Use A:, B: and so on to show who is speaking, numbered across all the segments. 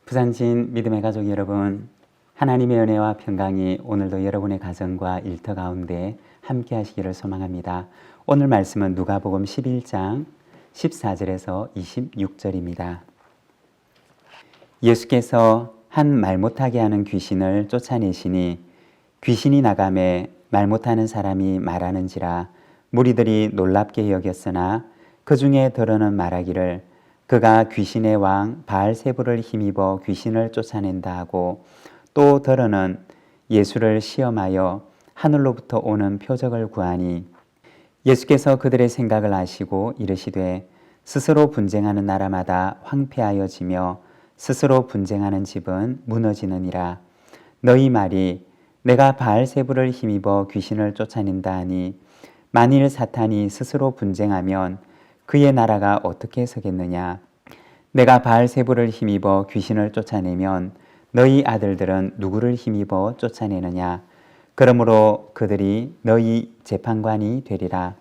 A: 부산진 믿음의 가족 여러분, 하나님의 은혜와 평강이 오늘도 여러분의 가정과 일터 가운데 함께 하시기를 소망합니다. 오늘 말씀은 누가복음 11장 14절에서 26절입니다. 예수께서 한 말 못하게 하는 귀신을 쫓아내시니 귀신이 나가매 말 못하는 사람이 말하는지라 무리들이 놀랍게 여겼으나 그 중에 더러는 말하기를 그가 귀신의 왕 바알세불을 힘입어 귀신을 쫓아낸다 하고, 또 더러는 예수를 시험하여 하늘로부터 오는 표적을 구하니 예수께서 그들의 생각을 아시고 이르시되 스스로 분쟁하는 나라마다 황폐하여지며 스스로 분쟁하는 집은 무너지느니라. 너희 말이 내가 바알세불을 힘입어 귀신을 쫓아낸다 하니 만일 사탄이 스스로 분쟁하면 그의 나라가 어떻게 서겠느냐? 내가 바알세불을 힘입어 귀신을 쫓아내면 너희 아들들은 누구를 힘입어 쫓아내느냐? 그러므로 그들이 너희 재판관이 되리라.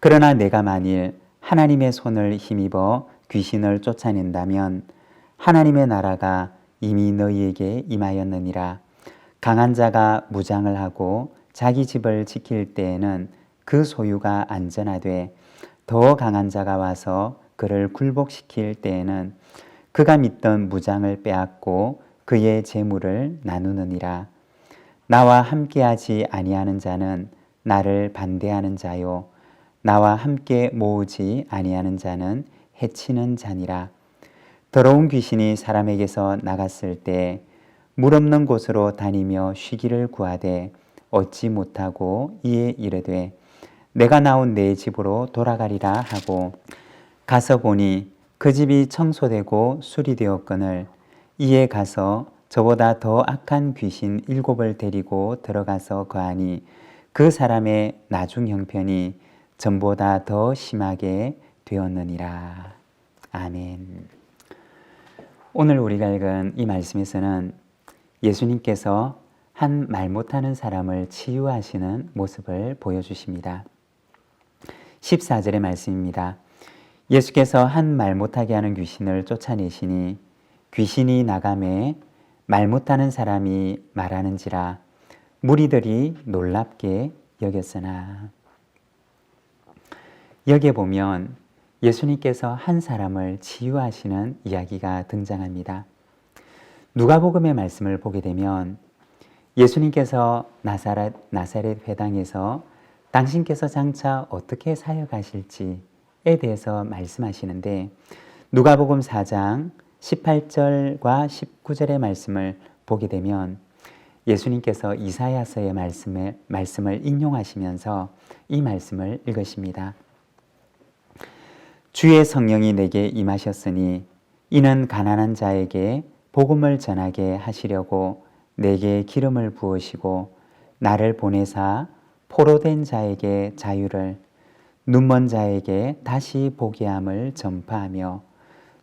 A: 그러나 내가 만일 하나님의 손을 힘입어 귀신을 쫓아낸다면 하나님의 나라가 이미 너희에게 임하였느니라. 강한 자가 무장을 하고 자기 집을 지킬 때에는 그 소유가 안전하되 더 강한 자가 와서 그를 굴복시킬 때에는 그가 믿던 무장을 빼앗고 그의 재물을 나누느니라. 나와 함께하지 아니하는 자는 나를 반대하는 자요 나와 함께 모으지 아니하는 자는 해치는 자니라. 더러운 귀신이 사람에게서 나갔을 때 물 없는 곳으로 다니며 쉬기를 구하되 얻지 못하고 이에 이르되 내가 나온 내 집으로 돌아가리라 하고 가서 보니 그 집이 청소되고 수리되었거늘 이에 가서 저보다 더 악한 귀신 7을 데리고 들어가서 거하니 그 사람의 나중 형편이 전보다 더 심하게 되었느니라. 아멘. 오늘 우리가 읽은 이 말씀에서는 예수님께서 한 말 못하는 사람을 치유하시는 모습을 보여주십니다. 14절의 말씀입니다. 예수께서 한 말 못하게 하는 귀신을 쫓아내시니 귀신이 나가매 말 못하는 사람이 말하는지라 무리들이 놀랍게 여겼으나. 여기에 보면 예수님께서 한 사람을 치유하시는 이야기가 등장합니다. 누가복음의 말씀을 보게 되면 예수님께서 나사렛 회당에서 당신께서 장차 어떻게 사역하실지에 대해서 말씀하시는데 누가복음 4장 18절과 19절의 말씀을 보게 되면 예수님께서 이사야서의 말씀을 인용하시면서 이 말씀을 읽으십니다. 주의 성령이 내게 임하셨으니 이는 가난한 자에게 복음을 전하게 하시려고 내게 기름을 부으시고 나를 보내사 포로된 자에게 자유를 눈먼 자에게 다시 보게 함을 전파하며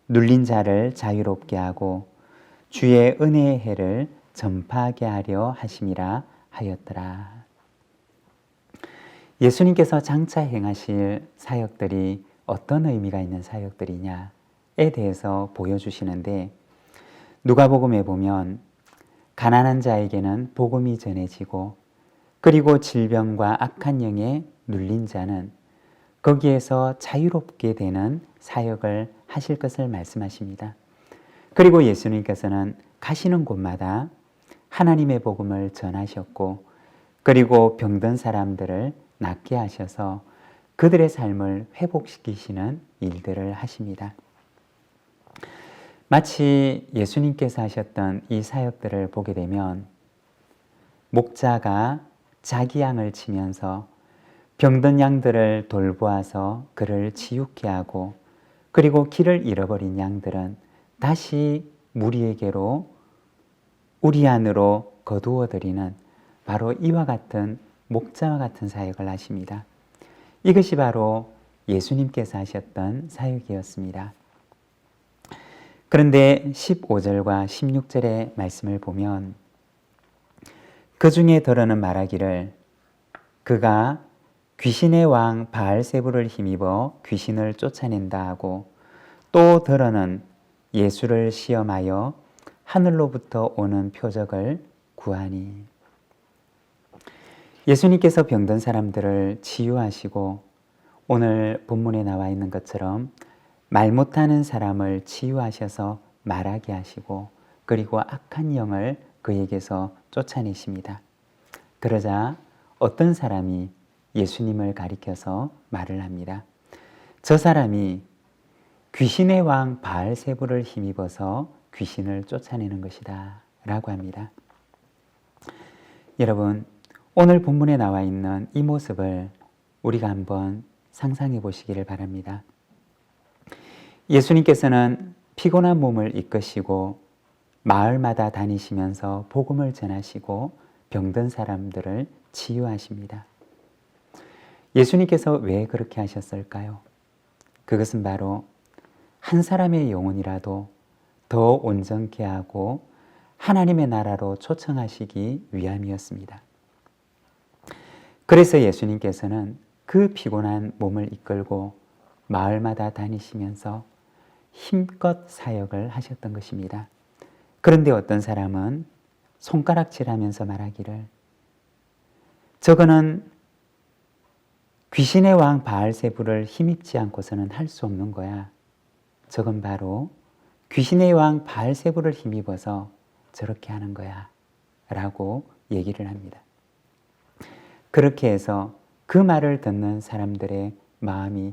A: 눌린 자를 자유롭게 하고 주의 은혜의 해를 전파하게 하려 하심이라 하였더라. 예수님께서 장차 행하실 사역들이 어떤 의미가 있는 사역들이냐에 대해서 보여주시는데 누가복음에 보면 가난한 자에게는 복음이 전해지고 그리고 질병과 악한 영에 눌린 자는 거기에서 자유롭게 되는 사역을 하실 것을 말씀하십니다. 그리고 예수님께서는 가시는 곳마다 하나님의 복음을 전하셨고 그리고 병든 사람들을 낫게 하셔서 그들의 삶을 회복시키시는 일들을 하십니다. 마치 예수님께서 하셨던 이 사역들을 보게 되면 목자가 자기 양을 치면서 병든 양들을 돌보아서 그를 치유케 하고 그리고 길을 잃어버린 양들은 다시 무리에게로 우리 안으로 거두어 드리는 바로 이와 같은 목자와 같은 사역을 하십니다. 이것이 바로 예수님께서 하셨던 사역이었습니다. 그런데 15절과 16절의 말씀을 보면 그 중에 더러는 말하기를 그가 귀신의 왕 바알세불을 힘입어 귀신을 쫓아낸다 하고 또 더러는 예수를 시험하여 하늘로부터 오는 표적을 구하니. 예수님께서 병든 사람들을 치유하시고 오늘 본문에 나와 있는 것처럼 말 못하는 사람을 치유하셔서 말하게 하시고 그리고 악한 영을 그에게서 쫓아내십니다. 그러자 어떤 사람이 예수님을 가리켜서 말을 합니다. 저 사람이 귀신의 왕 바알세불을 힘입어서 귀신을 쫓아내는 것이다 라고 합니다. 여러분, 오늘 본문에 나와 있는 이 모습을 우리가 한번 상상해 보시기를 바랍니다. 예수님께서는 피곤한 몸을 이끄시고 마을마다 다니시면서 복음을 전하시고 병든 사람들을 치유하십니다. 예수님께서 왜 그렇게 하셨을까요? 그것은 바로 한 사람의 영혼이라도 더 온전케 하고 하나님의 나라로 초청하시기 위함이었습니다. 그래서 예수님께서는 그 피곤한 몸을 이끌고 마을마다 다니시면서 힘껏 사역을 하셨던 것입니다. 그런데 어떤 사람은 손가락질하면서 말하기를 저거는 귀신의 왕 바알세불을 힘입지 않고서는 할 수 없는 거야. 저건 바로 귀신의 왕 바알세불을 힘입어서 저렇게 하는 거야 라고 얘기를 합니다. 그렇게 해서 그 말을 듣는 사람들의 마음이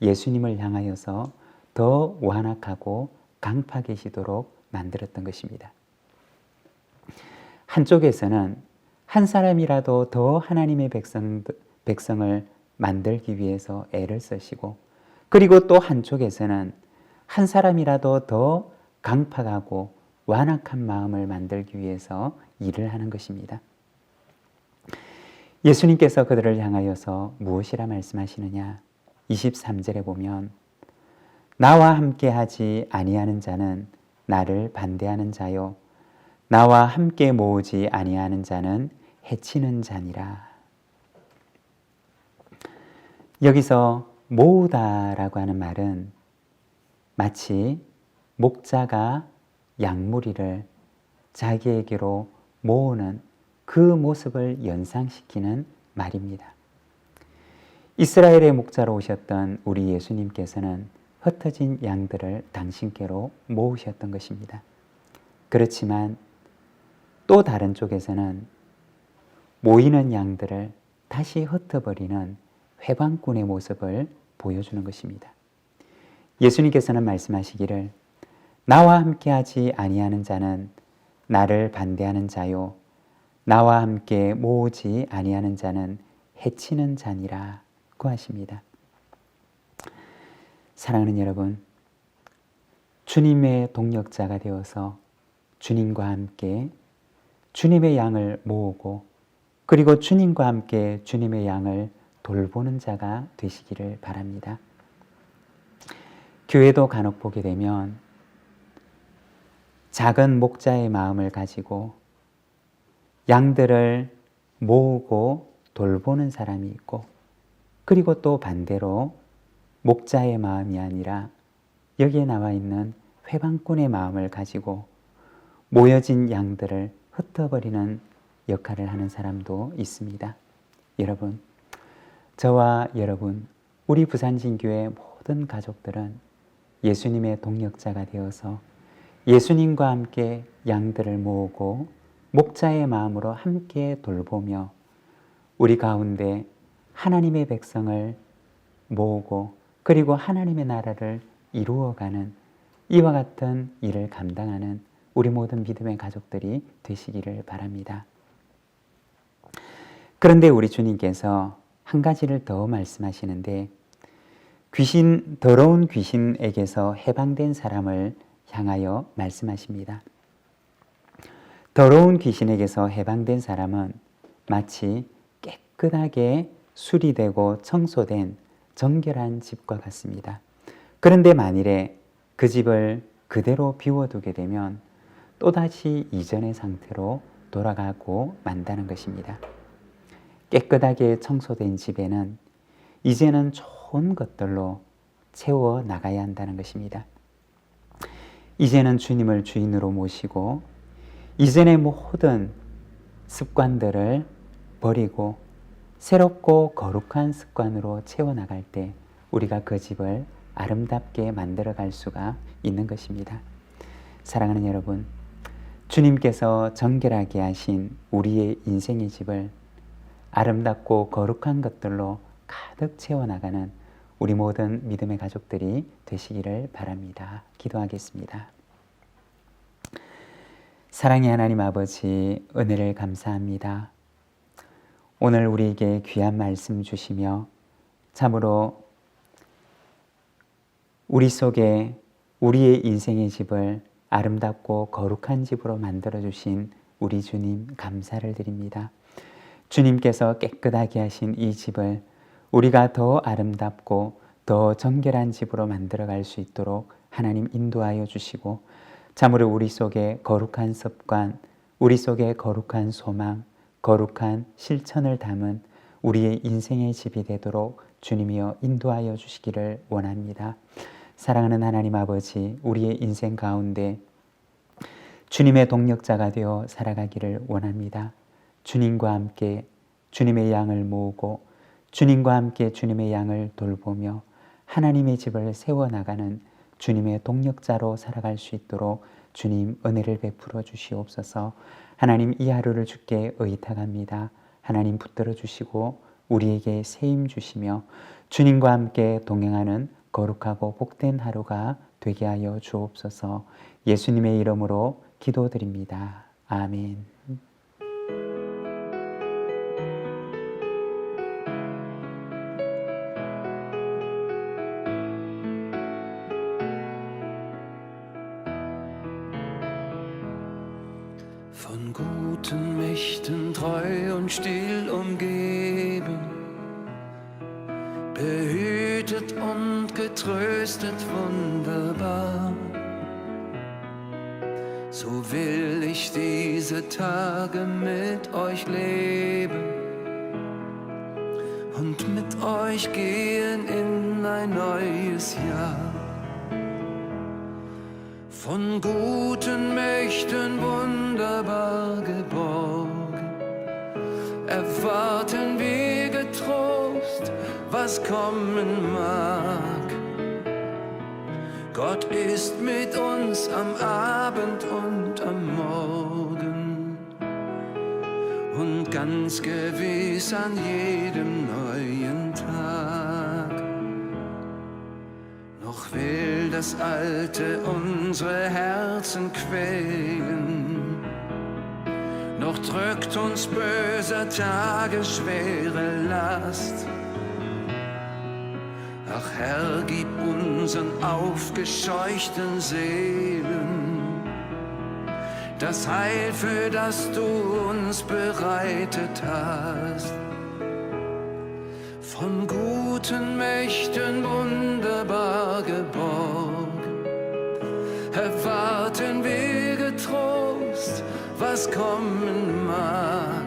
A: 예수님을 향하여서 더 완악하고 강팍해지도록 만들었던 것입니다. 한쪽에서는 한 사람이라도 더 하나님의 백성을 만들기 위해서 애를 쓰시고 그리고 또 한쪽에서는 한 사람이라도 더 강팍하고 완악한 마음을 만들기 위해서 일을 하는 것입니다. 예수님께서 그들을 향하여서 무엇이라 말씀하시느냐? 23절에 보면 나와 함께 하지 아니하는 자는 나를 반대하는 자요 나와 함께 모으지 아니하는 자는 해치는 자니라. 여기서 모으다라고 하는 말은 마치 목자가 양무리를 자기에게로 모으는 그 모습을 연상시키는 말입니다. 이스라엘의 목자로 오셨던 우리 예수님께서는 흩어진 양들을 당신께로 모으셨던 것입니다. 그렇지만 또 다른 쪽에서는 모이는 양들을 다시 흩어버리는 회방꾼의 모습을 보여주는 것입니다. 예수님께서는 말씀하시기를 나와 함께하지 아니하는 자는 나를 반대하는 자요 나와 함께 모으지 아니하는 자는 해치는 자니라고 하십니다. 사랑하는 여러분, 주님의 동역자가 되어서 주님과 함께 주님의 양을 모으고 그리고 주님과 함께 주님의 양을 돌보는 자가 되시기를 바랍니다. 교회도 간혹 보게 되면 작은 목자의 마음을 가지고 양들을 모으고 돌보는 사람이 있고 그리고 또 반대로 목자의 마음이 아니라 여기에 나와 있는 회방꾼의 마음을 가지고 모여진 양들을 흩어버리는 역할을 하는 사람도 있습니다. 여러분, 저와 여러분, 우리 부산진교회 모든 가족들은 예수님의 동역자가 되어서 예수님과 함께 양들을 모으고 목자의 마음으로 함께 돌보며 우리 가운데 하나님의 백성을 모으고 그리고 하나님의 나라를 이루어가는 이와 같은 일을 감당하는 우리 모든 믿음의 가족들이 되시기를 바랍니다. 그런데 우리 주님께서 한 가지를 더 말씀하시는데 더러운 귀신에게서 해방된 사람을 향하여 말씀하십니다. 더러운 귀신에게서 해방된 사람은 마치 깨끗하게 수리되고 청소된 정결한 집과 같습니다. 그런데 만일에 그 집을 그대로 비워두게 되면 또다시 이전의 상태로 돌아가고 만다는 것입니다. 깨끗하게 청소된 집에는 이제는 좋은 것들로 채워 나가야 한다는 것입니다. 이제는 주님을 주인으로 모시고 이전의 모든 습관들을 버리고 새롭고 거룩한 습관으로 채워나갈 때 우리가 그 집을 아름답게 만들어갈 수가 있는 것입니다. 사랑하는 여러분, 주님께서 정결하게 하신 우리의 인생의 집을 아름답고 거룩한 것들로 가득 채워나가는 우리 모든 믿음의 가족들이 되시기를 바랍니다. 기도하겠습니다. 사랑의 하나님 아버지, 은혜를 감사합니다. 오늘 우리에게 귀한 말씀 주시며 참으로 우리 속에 우리의 인생의 집을 아름답고 거룩한 집으로 만들어주신 우리 주님 감사를 드립니다. 주님께서 깨끗하게 하신 이 집을 우리가 더 아름답고 더 정결한 집으로 만들어갈 수 있도록 하나님 인도하여 주시고 참으로 우리 속에 거룩한 습관, 우리 속에 거룩한 소망, 거룩한 실천을 담은 우리의 인생의 집이 되도록 주님이여 인도하여 주시기를 원합니다. 사랑하는 하나님 아버지, 우리의 인생 가운데 주님의 동력자가 되어 살아가기를 원합니다. 주님과 함께 주님의 양을 모으고 주님과 함께 주님의 양을 돌보며 하나님의 집을 세워나가는 주님의 동력자로 살아갈 수 있도록 주님 은혜를 베풀어 주시옵소서. 하나님, 이 하루를 주께 의탁합니다. 하나님 붙들어 주시고 우리에게 세임 주시며 주님과 함께 동행하는 거룩하고 복된 하루가 되게 하여 주옵소서. 예수님의 이름으로 기도드립니다. 아멘.
B: Von guten Mächten treu und still umgeben, behütet und getröstet wunderbar. So will ich diese Tage mit euch leben und mit euch gehen in ein neues Jahr. Von guten Mächten wunderbar geborgen, erwarten wir getrost, was kommen mag. Gott ist mit uns am Abend und am Morgen und ganz gewiss an jedem neuen Tag. Noch will das Alte unsere Herzen quälen, noch drückt uns böser Tage schwere Last. Ach Herr, gib unseren aufgescheuchten Seelen das Heil, für das du uns bereitet hast. Von guten Mächten wunderbar geborgen, erwarten wir getrost, was kommen mag.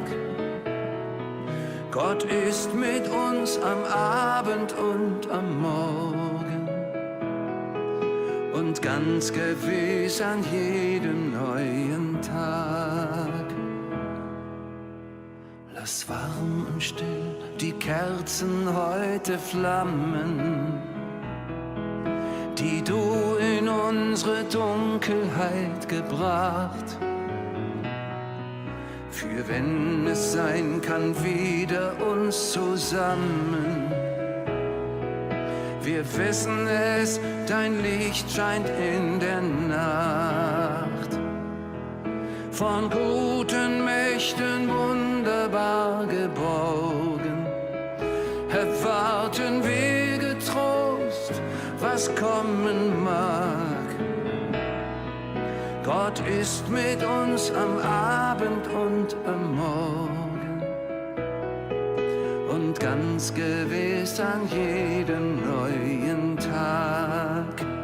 B: Gott ist mit uns am Abend und am Morgen und ganz gewiss an jedem neuen Tag. Lass warm und still die Kerzen heute flammen, die du in unsere Dunkelheit gebracht. Für wenn es sein kann, wieder uns zusammen. Wir wissen es, dein Licht scheint in der Nacht. Von guten Mächten wunderbar geborgen, erwarten wir getrost, was kommen mag. Gott ist mit uns am Abend und am Morgen und ganz gewiss an jedem neuen Tag.